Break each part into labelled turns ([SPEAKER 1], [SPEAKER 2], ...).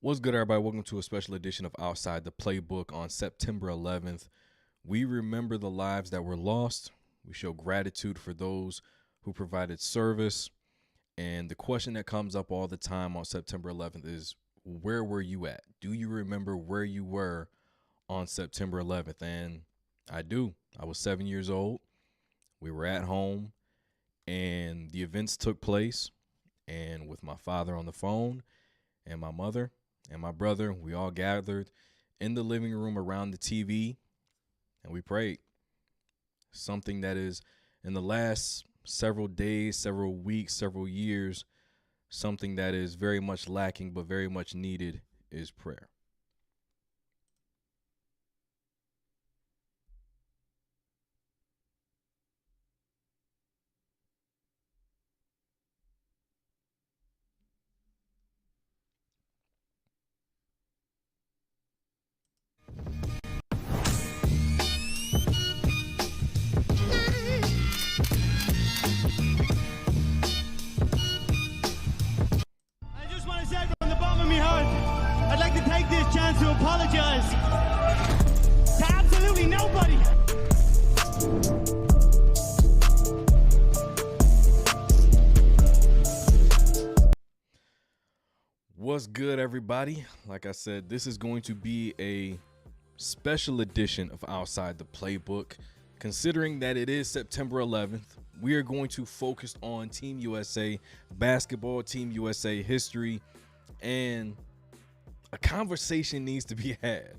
[SPEAKER 1] What's good, everybody? Welcome to a special edition of Outside the Playbook on September 11th. We remember the lives that were lost. We show gratitude for those who provided service. And the question that comes up all the time on September 11th is, where were you at? Do you remember where you were on September 11th? And I do. I was 7 years old. We were at home, and the events took place. And with my father on the phone and my mother and my brother, we all gathered in the living room around the TV, and we prayed. Something that is, in the last several days, several weeks, several years, something that is very much lacking but very much needed is prayer.
[SPEAKER 2] I just want to say from the bottom of my heart, I'd like to take this chance to apologize to absolutely nobody.
[SPEAKER 1] What's good, everybody? Like I said, this is going to be a special edition of Outside the Playbook. Considering that it is September 11th, we are going to focus on Team USA basketball, Team USA history, and a conversation needs to be had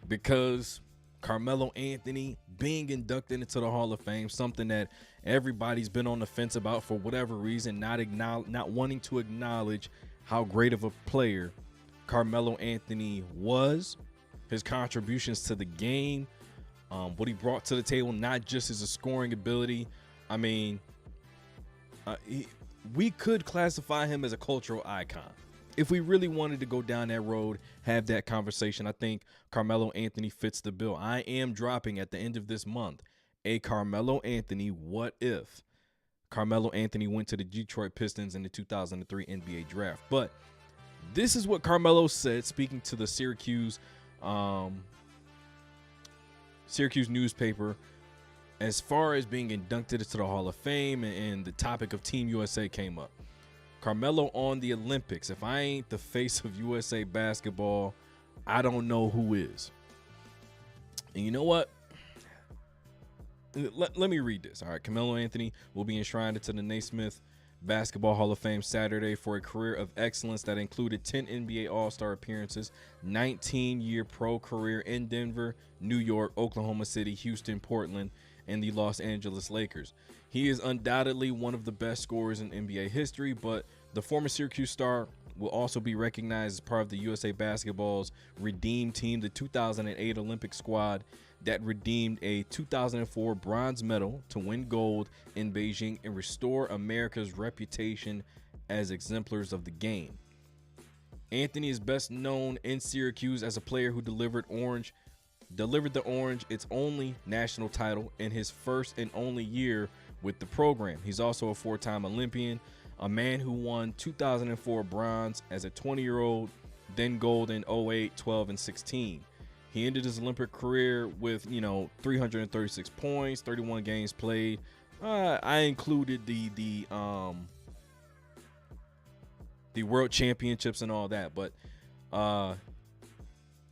[SPEAKER 1] because Carmelo Anthony being inducted into the Hall of Fame, something that everybody's been on the fence about for whatever reason, not wanting to acknowledge how great of a player Carmelo Anthony was, his contributions to the game, what he brought to the table, not just his scoring ability. I mean, we could classify him as a cultural icon. If we really wanted to go down that road, have that conversation, I think Carmelo Anthony fits the bill. I am dropping at the end of this month a Carmelo Anthony what if Carmelo Anthony went to the Detroit Pistons in the 2003 NBA draft. But this is what Carmelo said, speaking to the Syracuse newspaper, as far as being inducted into the Hall of Fame, and the topic of Team USA came up. Carmelo on the Olympics. If I ain't the face of USA basketball, I don't know who is. And you know what? Let me read this. All right. Carmelo Anthony will be enshrined into the Naismith Basketball Hall of Fame Saturday for a career of excellence that included 10 NBA All-Star appearances, 19-year pro career in Denver, New York, Oklahoma City, Houston, Portland, and the Los Angeles Lakers. He is undoubtedly one of the best scorers in NBA history, but the former Syracuse star will also be recognized as part of the USA Basketball's Redeem Team, the 2008 Olympic squad that redeemed a 2004 bronze medal to win gold in Beijing and restore America's reputation as exemplars of the game. Anthony is best known in Syracuse as a player who delivered the Orange its only national title in his first and only year with the program. He's also a four-time Olympian, a man who won 2004 bronze as a 20-year-old, then gold in 08, 12, and 16. He ended his Olympic career with, 336 points, 31 games played. I included the World Championships and all that, but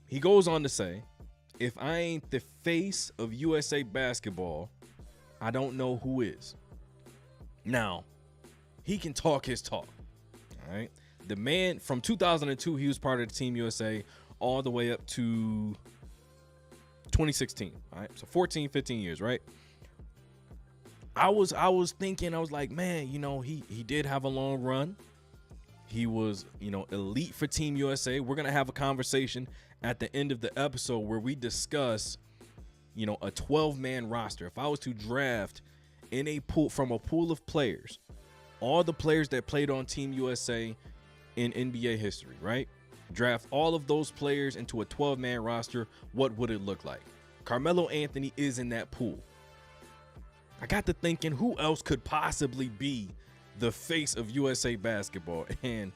[SPEAKER 1] he goes on to say, if I ain't the face of USA basketball, I don't know who is. Now, he can talk his talk, all right? The man, from 2002, he was part of the Team USA all the way up to 2016, all right? So 14, 15 years, right? I was thinking, I was like, man, he did have a long run. He was, elite for Team USA. We're going to have a conversation at the end of the episode where we discuss, a 12-man roster. If I was to draft in a pool from a pool of players, all the players that played on Team USA in NBA history, right? Draft all of those players into a 12-man roster, what would it look like? Carmelo Anthony is in that pool. I got to thinking, who else could possibly be the face of USA basketball? And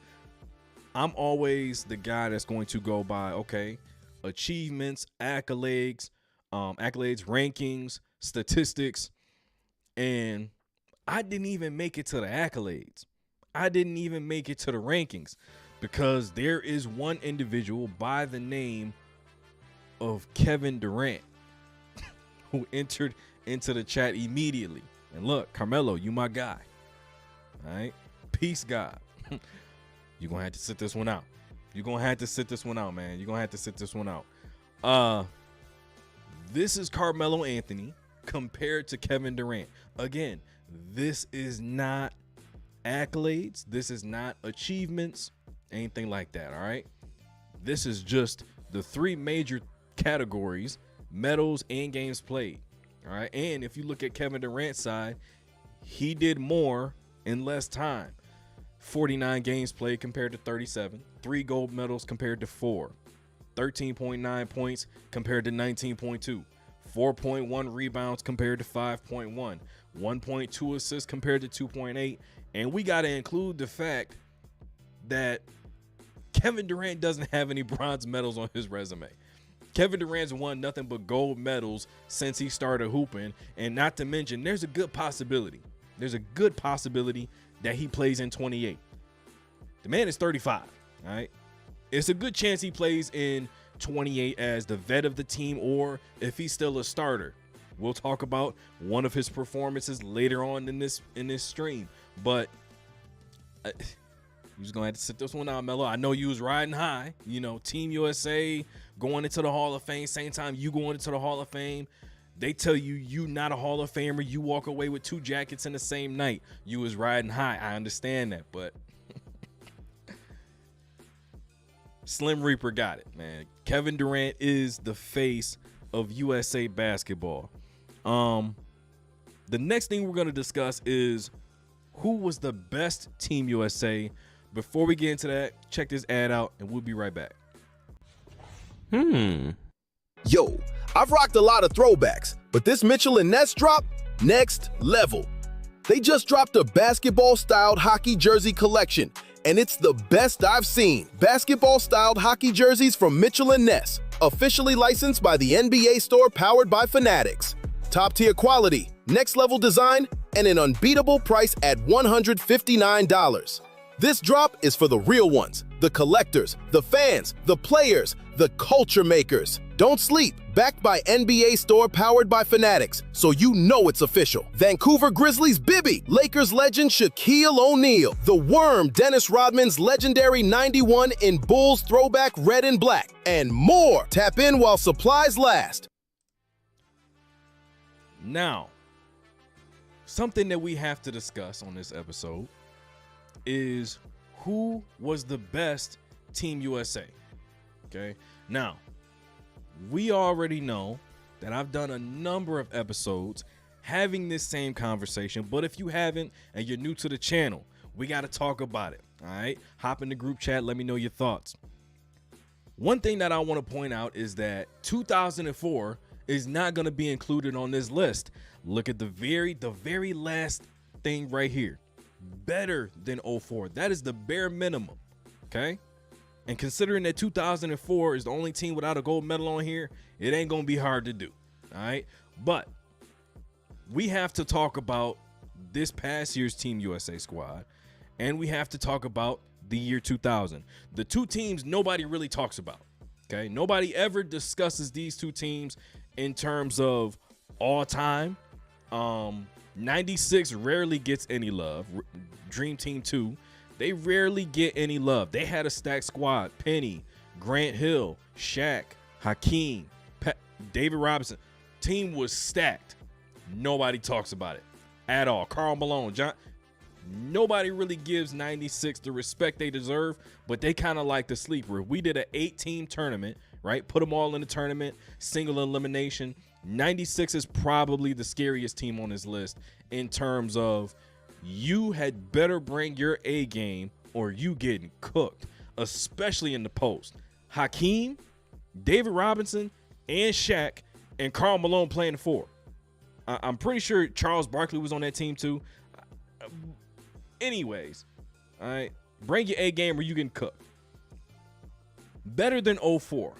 [SPEAKER 1] I'm always the guy that's going to go by, okay, achievements, accolades, rankings, statistics, and I didn't even make it to the accolades. I didn't even make it to the rankings because there is one individual by the name of Kevin Durant who entered into the chat immediately. And look, Carmelo, you my guy. All right? Peace, God. You're going to have to sit this one out. You're going to have to sit this one out, man. You're going to have to sit this one out. This is Carmelo Anthony compared to Kevin Durant. Again, this is not accolades. This is not achievements, anything like that, all right? This is just the three major categories, medals and games played, all right? And if you look at Kevin Durant's side, he did more in less time. 49 games played compared to 37, 3 gold medals compared to 4, 13.9 points compared to 19.2, 4.1 rebounds compared to 5.1, 1.2 assists compared to 2.8, and we got to include the fact that Kevin Durant doesn't have any bronze medals on his resume. Kevin Durant's won nothing but gold medals since he started hooping, and not to mention, there's a good possibility that he plays in 28. The man is 35, all right? It's a good chance he plays in 28 as the vet of the team, or if he's still a starter. We'll talk about one of his performances later on in this stream. But you're just gonna have to sit this one out, Melo. I know you was riding high, you know, Team USA going into the Hall of Fame, same time you going into the Hall of Fame. They tell you not a Hall of Famer. You walk away with 2 jackets in the same night. You was riding high. I understand that, but Slim Reaper got it, man. Kevin Durant is the face of USA basketball. The next thing we're going to discuss is who was the best Team USA. Before we get into that, check this ad out, and we'll be right back.
[SPEAKER 3] Yo, I've rocked a lot of throwbacks, but this Mitchell and Ness drop, next level. They just dropped a basketball-styled hockey jersey collection, and it's the best I've seen. Basketball-styled hockey jerseys from Mitchell and Ness, officially licensed by the NBA store powered by Fanatics. Top-tier quality, next-level design, and an unbeatable price at $159. This drop is for the real ones, the collectors, the fans, the players, the culture makers. Don't sleep. Backed by NBA store powered by Fanatics, so you know it's official. Vancouver Grizzlies Bibby, Lakers legend Shaquille O'Neal, The Worm Dennis Rodman's legendary 91 in Bulls throwback red and black, and more. Tap in while supplies last.
[SPEAKER 1] Now, something that we have to discuss on this episode is who was the best Team USA. Okay, now we already know that I've done a number of episodes having this same conversation, but if you haven't and you're new to the channel, we got to talk about it. All right, hop in the group chat, let me know your thoughts. One thing that I want to point out is that 2004 is not going to be included on this list. Look at the very last thing right here. Better than 04. That is the bare minimum. Okay, and considering that 2004 is the only team without a gold medal on here, it ain't gonna be hard to do. All right, but we have to talk about this past year's Team USA squad, and we have to talk about the year 2000. The two teams nobody really talks about. Okay, nobody ever discusses these two teams in terms of all time. 96 rarely gets any love. Dream Team 2, they rarely get any love. They had a stacked squad. Penny, Grant Hill, Shaq, Hakeem, David Robinson. Team was stacked. Nobody talks about it at all. Karl Malone, nobody really gives 96 the respect they deserve, but they kind of like the sleeper. We did an 8-team tournament, right? Put them all in the tournament, single elimination. 96 is probably the scariest team on this list in terms of you had better bring your A game or you getting cooked, especially in the post. Hakeem, David Robinson, and Shaq, and Karl Malone playing the 4. I'm pretty sure Charles Barkley was on that team too. Anyways, all right, bring your A game or you getting cooked. better than 04.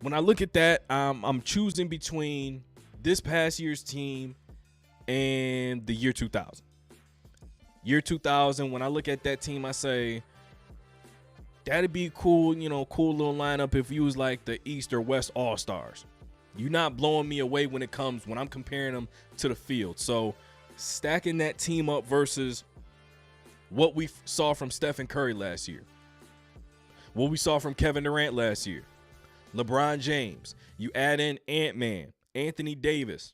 [SPEAKER 1] When I look at that, I'm choosing between this past year's team and the year 2000. Year 2000, when I look at that team, I say, that'd be cool, cool little lineup if you was like the East or West All-Stars. You're not blowing me away when I'm comparing them to the field. So stacking that team up versus what we saw from Stephen Curry last year, what we saw from Kevin Durant last year, LeBron James, you add in Ant-Man, Anthony Davis.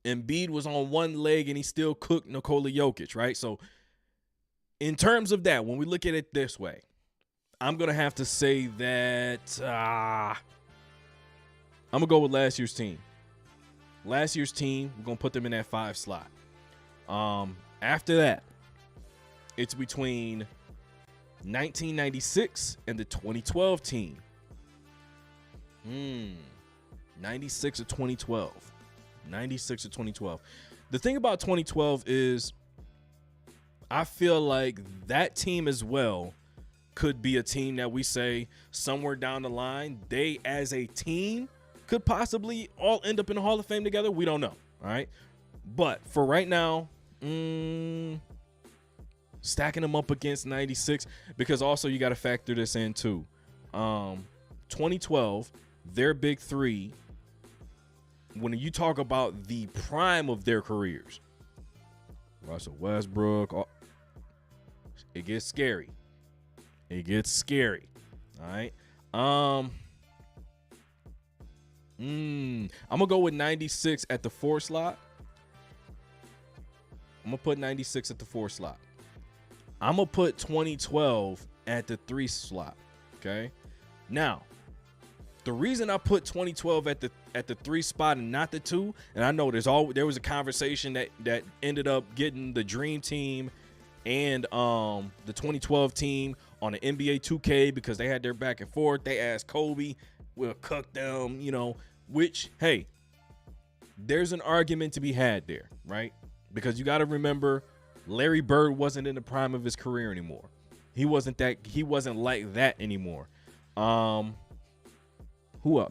[SPEAKER 1] Embiid was on one leg and he still cooked Nikola Jokic, right? So in terms of that, when we look at it this way, I'm going to have to say that I'm going to go with last year's team. Last year's team, we're going to put them in that 5 slot. After that, it's between 1996 and the 2012 team. 96 or 2012. 96 or 2012. The thing about 2012 is I feel like that team as well could be a team that we say somewhere down the line, they as a team could possibly all end up in the Hall of Fame together. We don't know. All right. But for right now, stacking them up against 96, because also you got to factor this in too. 2012, their big three, when you talk about the prime of their careers, Russell Westbrook, it gets scary. It gets scary. All right. I'm gonna go with 96 at the 4 slot. I'm gonna put 96 at the 4 slot. I'm gonna put 2012 at the 3 slot. Okay. Now, the reason I put 2012 at the 3 spot and not the 2, and I know there was a conversation that ended up getting the Dream Team and the 2012 team on the NBA 2K because they had their back and forth. They asked Kobe, we'll cook them, which, hey, there's an argument to be had there, right? Because you got to remember, Larry Bird wasn't in the prime of his career anymore. He wasn't like that anymore.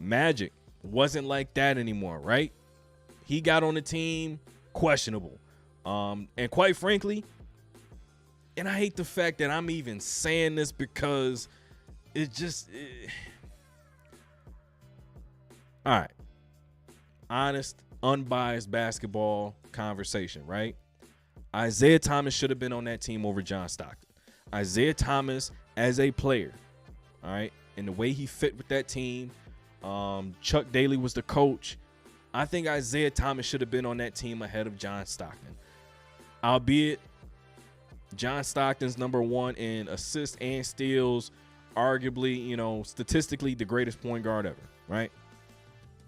[SPEAKER 1] Magic wasn't like that anymore, right? He got on the team, questionable. And quite frankly, and I hate the fact that I'm even saying this because all right. Honest, unbiased basketball conversation, right? Isaiah Thomas should have been on that team over John Stockton. Isaiah Thomas as a player, all right, and the way he fit with that team. Chuck Daly was the coach. I think Isaiah Thomas should have been on that team ahead of John Stockton. Albeit John Stockton's number 1 in assists and steals, arguably, statistically the greatest point guard ever, right?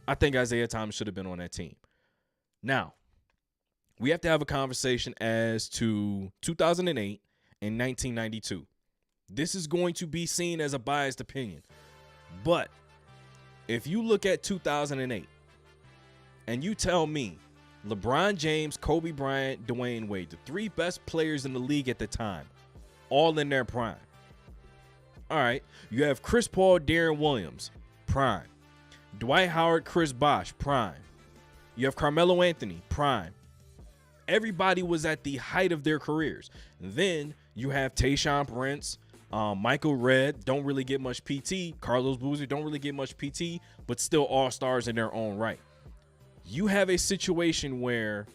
[SPEAKER 1] I think Isaiah Thomas should have been on that team. Now, we have to have a conversation as to 2008 and 1992. This is going to be seen as a biased opinion. But if you look at 2008 and you tell me LeBron James, Kobe Bryant, Dwayne Wade, the 3 best players in the league at the time, all in their prime. All right, you have Chris Paul, Deron Williams, prime. Dwight Howard, Chris Bosh, prime. You have Carmelo Anthony, prime. Everybody was at the height of their careers. Then you have Tayshaun Prince, Michael Redd, don't really get much PT. Carlos Boozer, don't really get much PT, but still all-stars in their own right. You have a situation where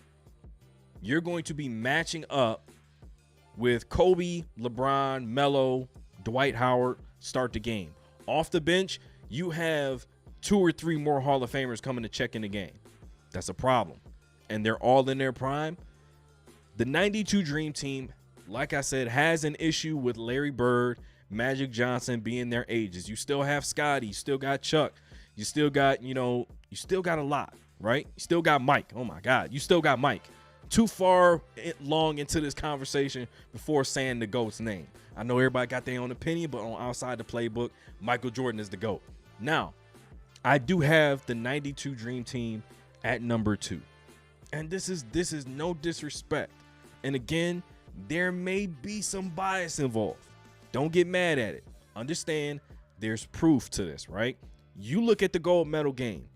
[SPEAKER 1] you're going to be matching up with Kobe, LeBron, Melo, Dwight Howard, start the game. Off the bench, you have 2 or 3 more Hall of Famers coming to check in the game. That's a problem. And they're all in their prime. The 92 Dream Team, like I said, has an issue with Larry Bird, Magic Johnson being their ages. You still have Scotty, you still got Chuck, you still got, you still got a lot, right? You still got Mike. Oh my God, you still got Mike. Too far long into this conversation before saying the GOAT's name. I know everybody got their own opinion, but on outside the playbook, Michael Jordan is the GOAT. Now, I do have the 92 Dream Team at number 2. And this is no disrespect. And again, there may be some bias involved. Don't get mad at it. Understand, There's proof to this, right? You look at the gold medal game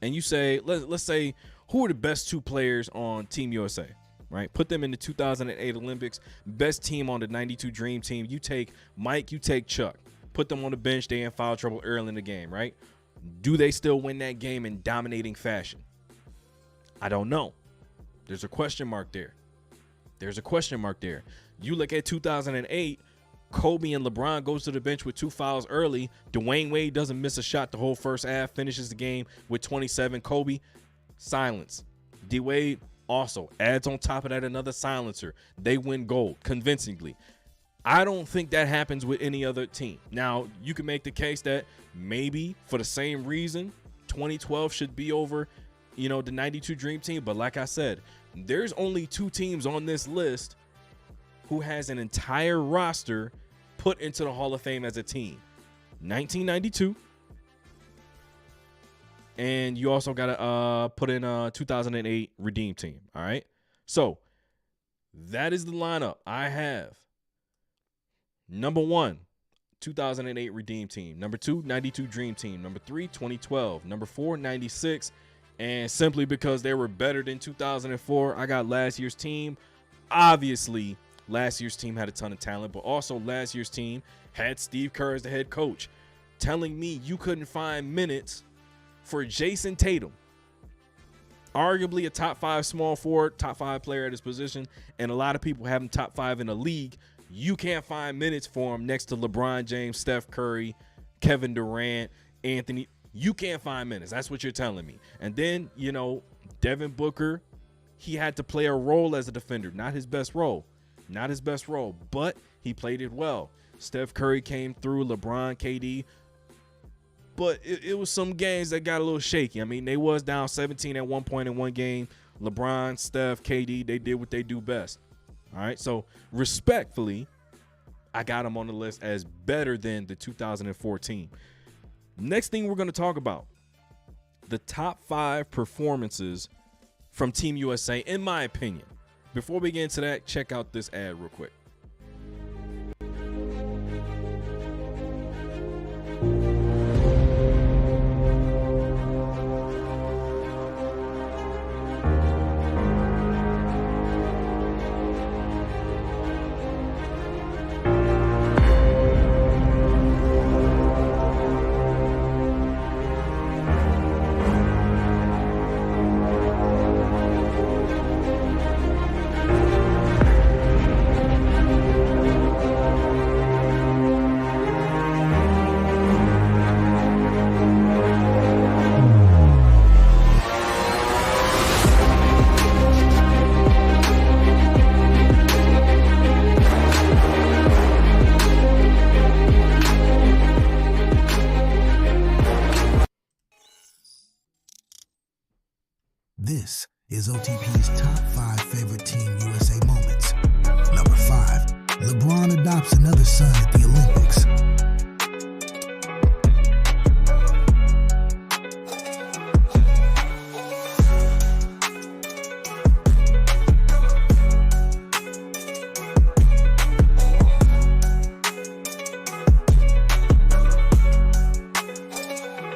[SPEAKER 1] and you say, let's say, who are the best 2 players on Team USA, right? Put them in the 2008 Olympics, best team on the 92 Dream Team. You take Mike, you take Chuck. Put them on the bench, they in foul trouble early in the game, right? Do they still win that game in dominating fashion? I don't know. There's a question mark there. There's a question mark there. You look at 2008, Kobe and LeBron goes to the bench with 2 fouls early. Dwayne Wade doesn't miss a shot the whole first half, finishes the game with 27. Kobe, silence. D-Wade also adds on top of that another silencer. They win gold convincingly. I don't think that happens with any other team. Now, you can make the case that maybe for the same reason, 2012 should be over, the 92 Dream Team. But like I said, there's only 2 teams on this list who has an entire roster put into the Hall of Fame as a team. 1992. And you also got to put in a 2008 Redeem Team. All right. So that is the lineup I have. Number 1, 2008 Redeem Team. Number 2, 92 Dream Team. Number 3, 2012. Number 4, 96. And simply because they were better than 2004, I got last year's team. Obviously, last year's team had a ton of talent, but also last year's team had Steve Kerr as the head coach. Telling me you couldn't find minutes for Jason Tatum, arguably a top 5 small forward, top 5 player at his position, and a lot of people have him top 5 in the league. You can't find minutes for him next to LeBron James, Steph Curry, Kevin Durant, Anthony. You can't find minutes. That's what you're telling me. And then, Devin Booker, he had to play a role as a defender. Not his best role. But he played it well. Steph Curry came through, LeBron, KD. But it was some games that got a little shaky. I mean, they was down 17 at one point in one game. LeBron, Steph, KD, they did what they do best. All right, so respectfully, I got them on the list as better than the 2014. Next thing we're going to talk about, the top 5 performances from Team USA, in my opinion. Before we get into that, check out this ad real quick.
[SPEAKER 4] This is OTP's top 5 favorite Team USA moments. Number 5, LeBron adopts another son at the Olympics.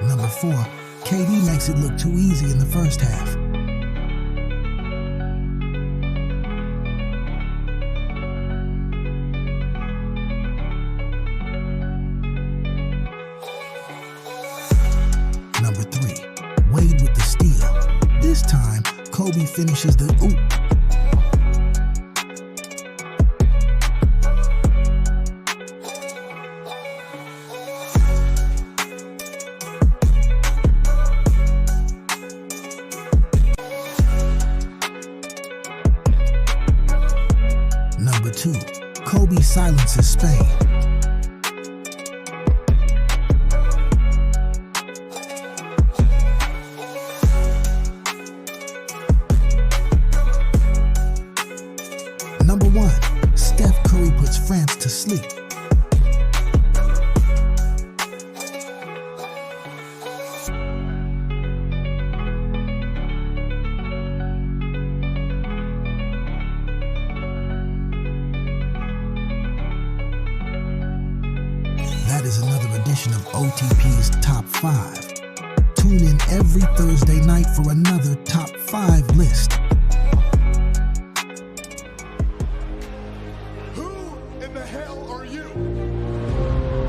[SPEAKER 4] Number 4, KD makes it look too easy in the first half. Number 3, Wade with the steal. This time, Kobe finishes the oop. Number 2, Kobe silences Spain. Number 1, Steph Curry puts France to sleep. That That is another edition of OTP's Top 5. Tune in every Thursday night for another Top 5 list.
[SPEAKER 5] Who in the hell are you?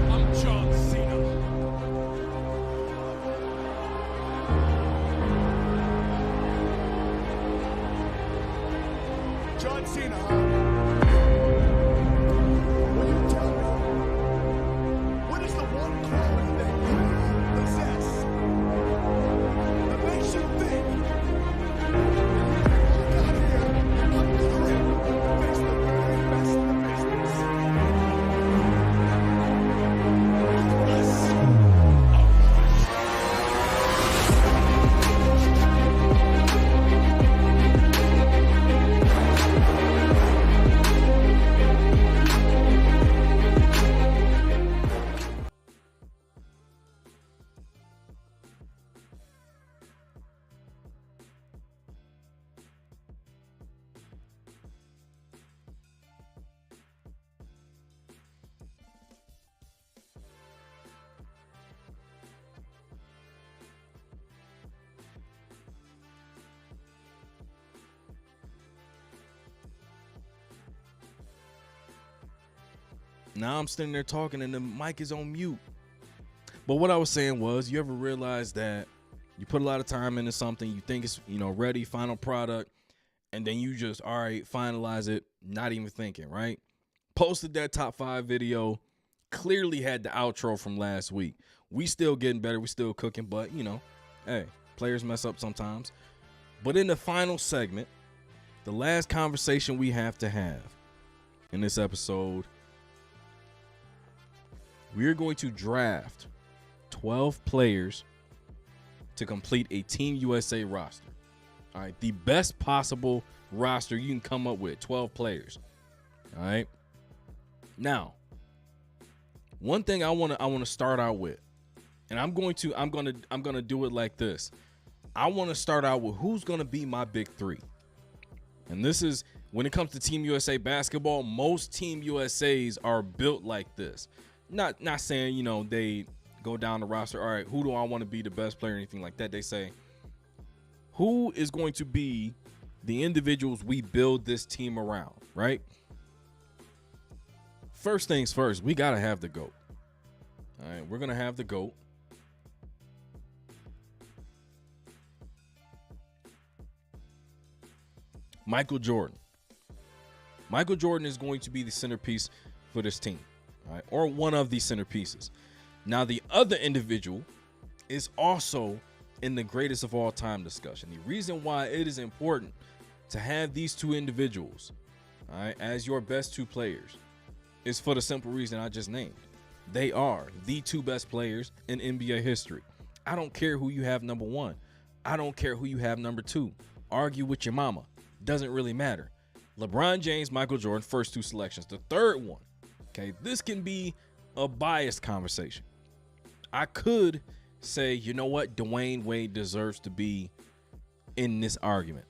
[SPEAKER 5] I'm John Cena. John Cena, huh? Will you tell me, what is the one quality that you possess that makes you think you got here, I'm going to face the very best in the business?
[SPEAKER 1] Now I'm sitting there talking and the mic is on mute. But what I was saying was, you ever realize that you put a lot of time into something, you think it's, ready, final product, and then you just, all right, finalize it, not even thinking, right? Posted that top 5 video, clearly had the outro from last week. We still getting better, we still cooking, but, hey, players mess up sometimes. But in the final segment, the last conversation we have to have in this episode, we are going to draft 12 players to complete a Team USA roster. All right, the best possible roster you can come up with, 12 players. All right. Now, one thing I want to start out with, and I'm going to do it like this. I want to start out with who's going to be my big 3. And this is, when it comes to Team USA basketball, most Team USAs are built like this. Not saying, they go down the roster, all right, who do I want to be the best player or anything like that. They say, who is going to be the individuals we build this team around, right? First things first, we got to have the GOAT. All right, we're going to have the GOAT. Michael Jordan. Michael Jordan is going to be the centerpiece for this team. All right, or one of these centerpieces. Now, the other individual is also in the greatest of all time discussion. The reason why it is important to have these two individuals, all right, as your best 2 players is for the simple reason I just named. They are the 2 best players in NBA history. I don't care who you have number 1. I don't care who you have number 2. Argue with your mama. Doesn't really matter. LeBron James, Michael Jordan, first 2 selections. The third one, okay, this can be a biased conversation. I could say, you know what, Dwayne Wade deserves to be in this argument.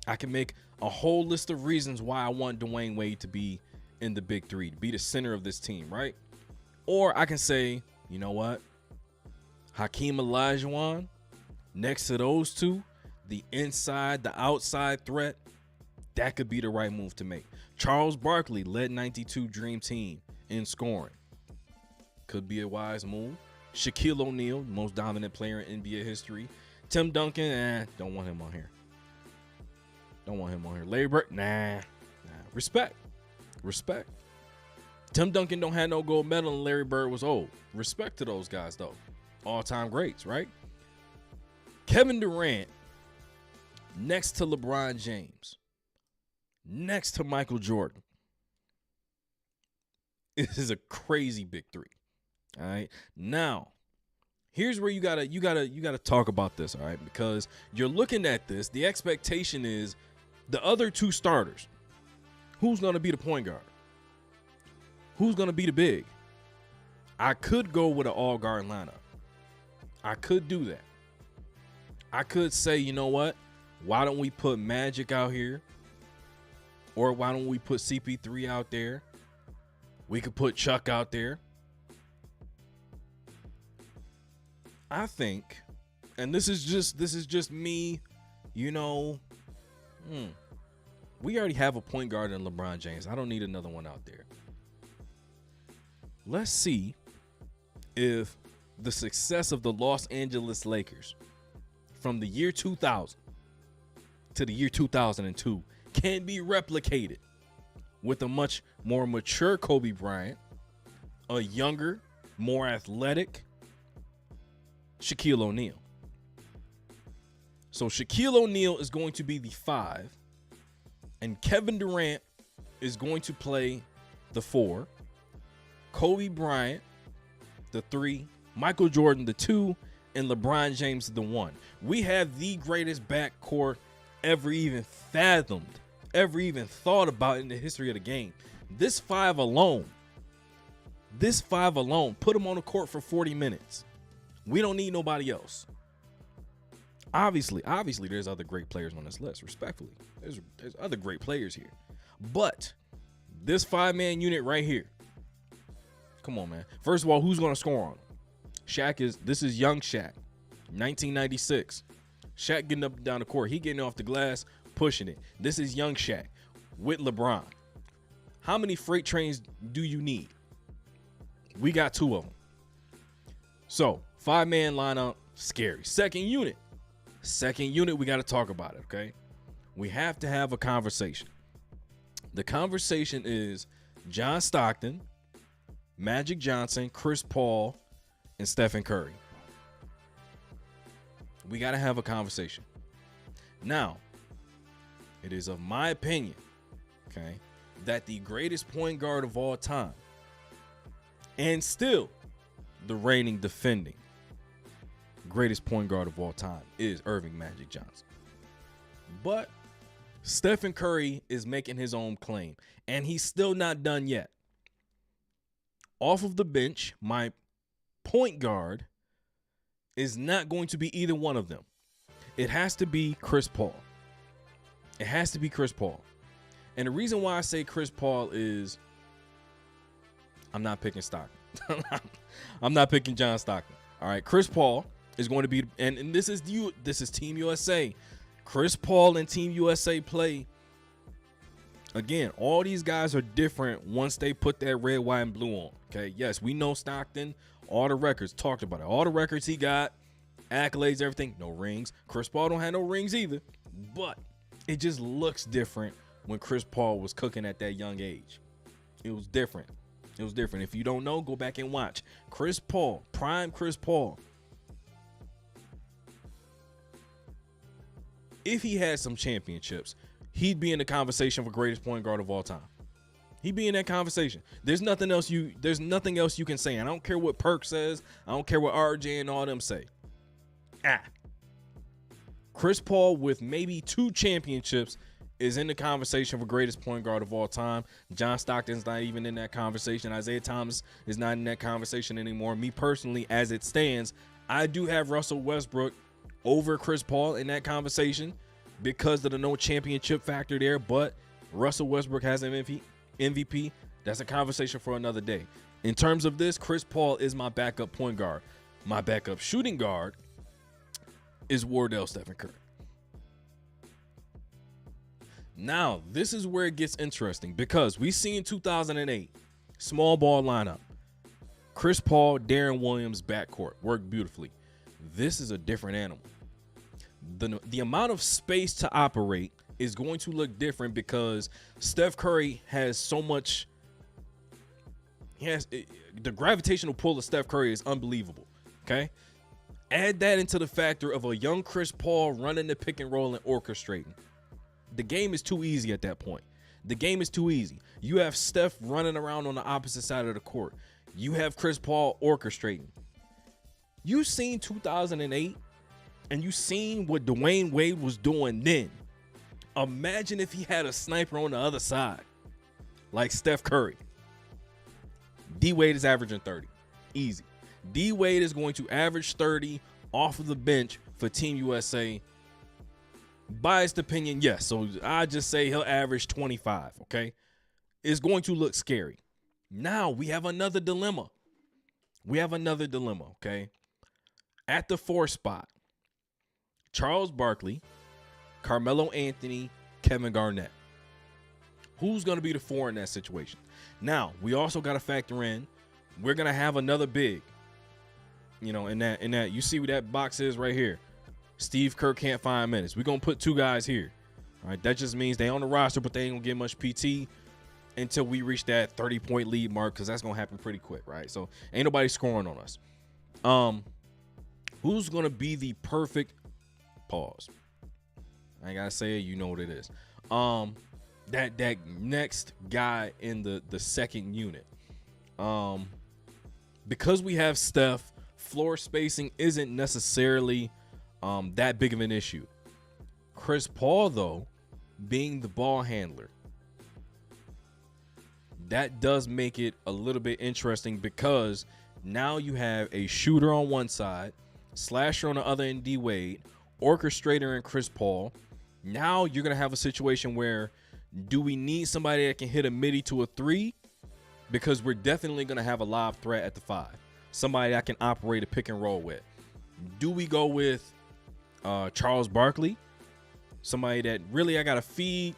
[SPEAKER 1] I can make a whole list of reasons why I want Dwayne Wade to be in the big 3, to be the center of this team, right? Or I can say, you know what, Hakeem Olajuwon, next to those 2, the inside, the outside threat, that could be the right move to make. Charles Barkley led 92 Dream Team in scoring. Could be a wise move. Shaquille O'Neal, most dominant player in NBA history. Tim Duncan, don't want him on here. Don't want him on here. Larry Bird, nah. Respect. Tim Duncan don't have no gold medal and Larry Bird was old. Respect to those guys, though. All-time greats, right? Kevin Durant, next to LeBron James, next to Michael Jordan. This is a crazy big 3. All right. Now, here's where you gotta talk about this, all right? Because you're looking at this, the expectation is the other 2 starters. Who's gonna be the point guard? Who's gonna be the big? I could go with an all-guard lineup. I could do that. I could say, you know what? Why don't we put Magic out here? Or why don't we put CP3 out there? We could put Chuck out there. I think, and this is just me, you know, we already have a point guard in LeBron James. I don't need another one out there. Let's see if the success of the Los Angeles Lakers from the year 2000 to the year 2002 can be replicated with a much more mature Kobe Bryant, a younger, more athletic Shaquille O'Neal. So Shaquille O'Neal is going to be the 5, and Kevin Durant is going to play the 4, Kobe Bryant the 3, Michael Jordan the 2, and LeBron James the 1. We have the greatest backcourt ever even fathomed, ever even thought about in the history of the game. This 5 alone, put them on the court for 40 minutes. We don't need nobody else. Obviously, there's other great players on this list, respectfully. There's other great players here. But this 5-man unit right here, come on, man. First of all, who's going to score on him? This is young Shaq, 1996. Shaq getting up and down the court. He getting off the glass, pushing it. This is young Shaq with LeBron. How many freight trains do you need? We got 2 of them. So, 5-man lineup, scary. Second unit, we got to talk about it, okay? We have to have a conversation. The conversation is John Stockton, Magic Johnson, Chris Paul, and Stephen Curry. We got to have a conversation. Now, it is of my opinion, okay, that the greatest point guard of all time, and still the reigning defending greatest point guard of all time, is Irving Magic Johnson. But Stephen Curry is making his own claim, and he's still not done yet. Off of the bench, my point guard is not going to be either one of them. It has to be Chris Paul. It has to be Chris Paul. And the reason why I say Chris Paul is I'm not picking Stockton. I'm not picking John Stockton. All right, Chris Paul is going to be, and this is Team USA. Chris Paul and Team USA play. Again, all these guys are different once they put that red, white, and blue on. Okay, yes, we know Stockton, all the records, talked about it. All the records he got, accolades, everything, no rings. Chris Paul don't have no rings either, but it just looks different when Chris Paul was cooking at that young age. It was different. It was different. If you don't know, go back and watch. Chris Paul, prime Chris Paul. If he had some championships, he'd be in the conversation for greatest point guard of all time. He'd be in that conversation. There's nothing else you can say. I don't care what Perk says. I don't care what RJ and all them say. Chris Paul with maybe 2 championships is in the conversation for greatest point guard of all time. John Stockton's not even in that conversation. Isaiah Thomas is not in that conversation anymore. Me personally, as it stands, I do have Russell Westbrook over Chris Paul in that conversation because of the no championship factor there. But Russell Westbrook has an MVP. That's a conversation for another day. In terms of this, Chris Paul is my backup point guard. My backup shooting guard is Wardell Stephen Curry. Now, this is where it gets interesting because we see in 2008, small ball lineup, Chris Paul, Darren Williams, backcourt, worked beautifully. This is a different animal. The amount of space to operate is going to look different because Steph Curry has so much. The gravitational pull of Steph Curry is unbelievable. Okay, add that into the factor of a young Chris Paul running the pick and roll and orchestrating. The game is too easy at that point. The game is too easy. You have Steph running around on the opposite side of the court. You have Chris Paul orchestrating. You seen 2008 and you seen what Dwayne Wade was doing then. Imagine if he had a sniper on the other side like Steph Curry. D Wade is averaging 30. Easy. D Wade is going to average 30 off of the bench for Team USA. Biased opinion, yes. So I just say he'll average 25, okay? It's going to look scary. Now we have another dilemma. Okay? At the 4 spot, Charles Barkley, Carmelo Anthony, Kevin Garnett. Who's going to be the 4 in that situation? Now, we also got to factor in, we're going to have another big. You know, in that you see what that box is right here. Steve Kerr can't find minutes. We're going to put 2 guys here. All right, that just means they on the roster, but they ain't going to get much PT until we reach that 30-point lead mark, because that's going to happen pretty quick, right? So ain't nobody scoring on us. Who's going to be the perfect pause? I ain't got to say it. You know what it is. That next guy in the second unit. Because we have Steph, floor spacing isn't necessarily that big of an issue. Chris Paul, though, being the ball handler, that does make it a little bit interesting, because now you have a shooter on one side, slasher on the other in D Wade, orchestrator in Chris Paul. Now you're going to have a situation where, do we need somebody that can hit a midi to a 3? Because we're definitely going to have a live threat at the 5. Somebody that can operate a pick and roll with. Do we go with Charles Barkley? Somebody that really I got to feed.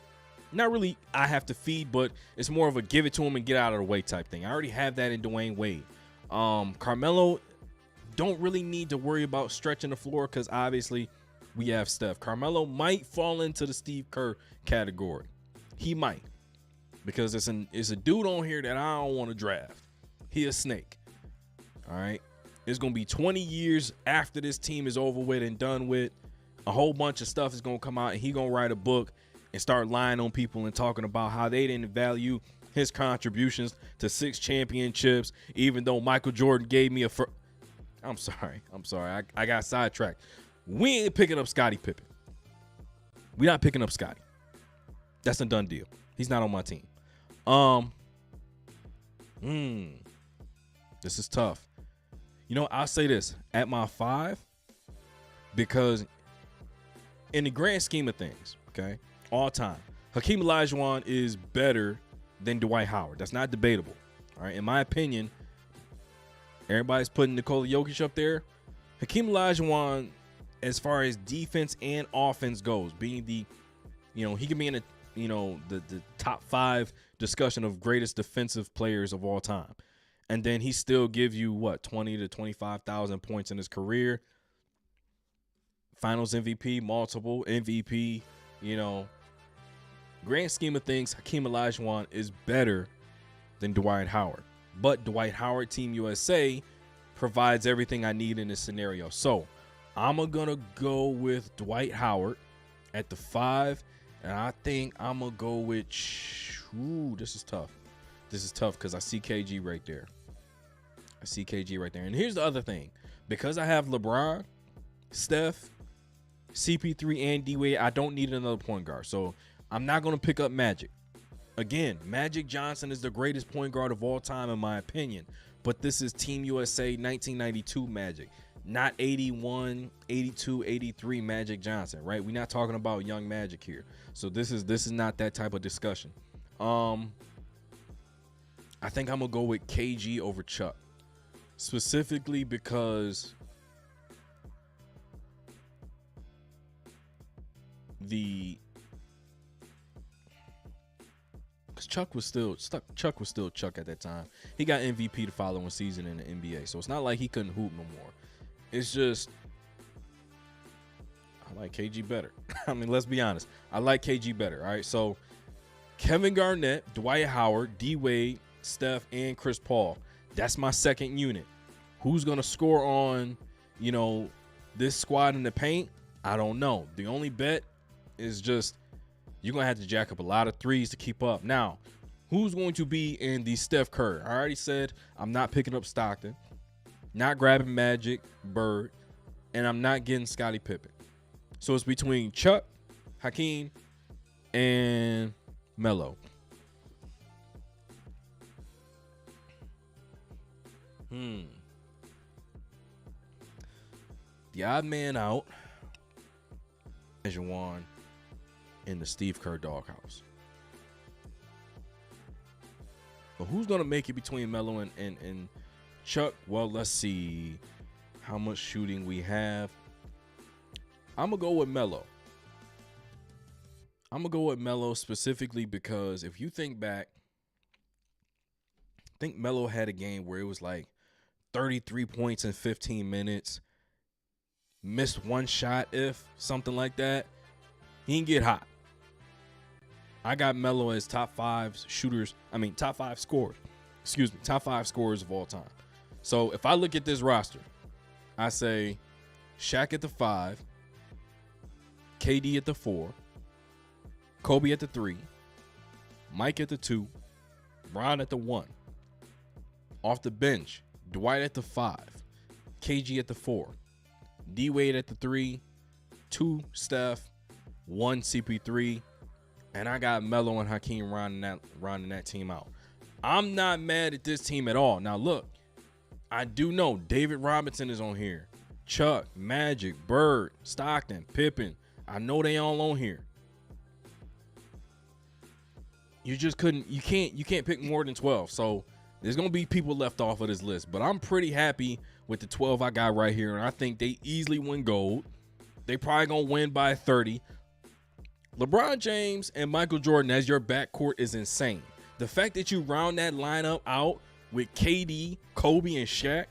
[SPEAKER 1] Not really I have to feed, but it's more of a give it to him and get out of the way type thing. I already have that in Dwayne Wade. Carmelo, don't really need to worry about stretching the floor, because obviously we have Steph. Carmelo might fall into the Steve Kerr category. He might, because it's a dude on here that I don't want to draft. He a snake. All right. It's going to be 20 years after this team is over with and done with. A whole bunch of stuff is going to come out, and he going to write a book and start lying on people and talking about how they didn't value his contributions to 6 championships, even though Michael Jordan gave me I'm sorry. I got sidetracked. We ain't picking up Scottie Pippen. We're not picking up Scottie. That's a done deal. He's not on my team. This is tough. You know, I'll say this at my 5, because in the grand scheme of things, okay, all time, Hakeem Olajuwon is better than Dwight Howard. That's not debatable. All right, in my opinion, everybody's putting Nikola Jokic up there. Hakeem Olajuwon, as far as defense and offense goes, being the, you know, he can be in a, you know, the top 5 discussion of greatest defensive players of all time. And then he still gives you, what, 20 to 25,000 points in his career. Finals MVP, multiple MVP, you know. Grand scheme of things, Hakeem Olajuwon is better than Dwight Howard. But Dwight Howard, Team USA, provides everything I need in this scenario. So I'm going to go with Dwight Howard at the 5. And I think I'm going to go with, this is tough. This is tough because I see KG right there. And here's the other thing. Because I have LeBron, Steph, CP3, and D-Wade, I don't need another point guard. So I'm not going to pick up Magic. Again, Magic Johnson is the greatest point guard of all time, in my opinion. But this is Team USA 1992 Magic, not 81, 82, 83 Magic Johnson, right? We're not talking about young Magic here. So this is not that type of discussion. I think I'm going to go with KG over Chuck. Specifically because Chuck was still Chuck at that time. He got MVP the following season in the NBA, so it's not like he couldn't hoop no more. It's just I like KG better. I mean, let's be honest. I like KG better. All right, so Kevin Garnett, Dwight Howard, D Wade, Steph, and Chris Paul. That's my second unit. Who's gonna score on, you know, this squad in the paint? I don't know. The only bet is just you're going to have to jack up a lot of threes to keep up. Now, who's going to be in the Steph Curry? I already said I'm not picking up Stockton, not grabbing Magic, Bird, and I'm not getting Scottie Pippen. So it's between Chuck, Hakeem, and Melo. The odd man out is Juwan in the Steve Kerr doghouse. But who's going to make it between Melo and Chuck? Well, let's see. how much shooting we have. I'm going to go with Melo. I'm going to go with Melo specifically because if you think back, I think Melo had a game where it was like 33 points in 15 minutes. Missed one shot, if something like that. He didn't get hot. I got Melo as top 5 scorers. Top 5 scorers of all time. So if I look at this roster, I say Shaq at the 5, KD at the 4, Kobe at the 3, Mike at the 2, Bron at the 1. Off the bench, Dwight at the 5, KG at the 4, D Wade at the 3, 2 Steph, 1 CP3, and I got Melo and Hakeem rounding that team out. I'm not mad at this team at all. Now look, I do know David Robinson is on here, Chuck, Magic, Bird, Stockton, Pippen. I know they all on here. You can't pick more than 12. So there's going to be people left off of this list, but I'm pretty happy with the 12 I got right here, and I think they easily win gold. They probably going to win by 30. LeBron James and Michael Jordan as your backcourt is insane. The fact that you round that lineup out with KD, Kobe, and Shaq,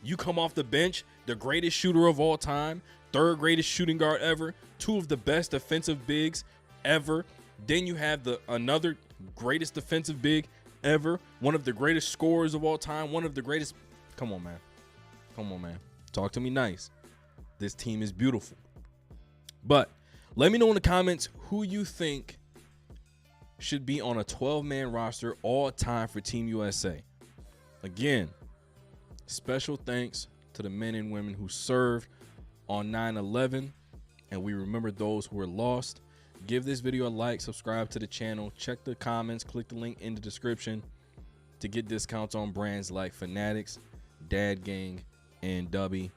[SPEAKER 1] you come off the bench, the greatest shooter of all time, 3rd greatest shooting guard ever, 2 of the best defensive bigs ever. Then you have another greatest defensive big ever, one of the greatest scorers of all time, one of the greatest. Come on, man. Talk to me nice. This team is beautiful. But let me know in the comments who you think should be on a 12-man roster all time for Team USA. Again, special thanks to the men and women who served on 9/11, and we remember those who were lost. Give this video a like, subscribe to the channel, check the comments, click the link in the description to get discounts on brands like Fanatics, Dad Gang, and Dubby.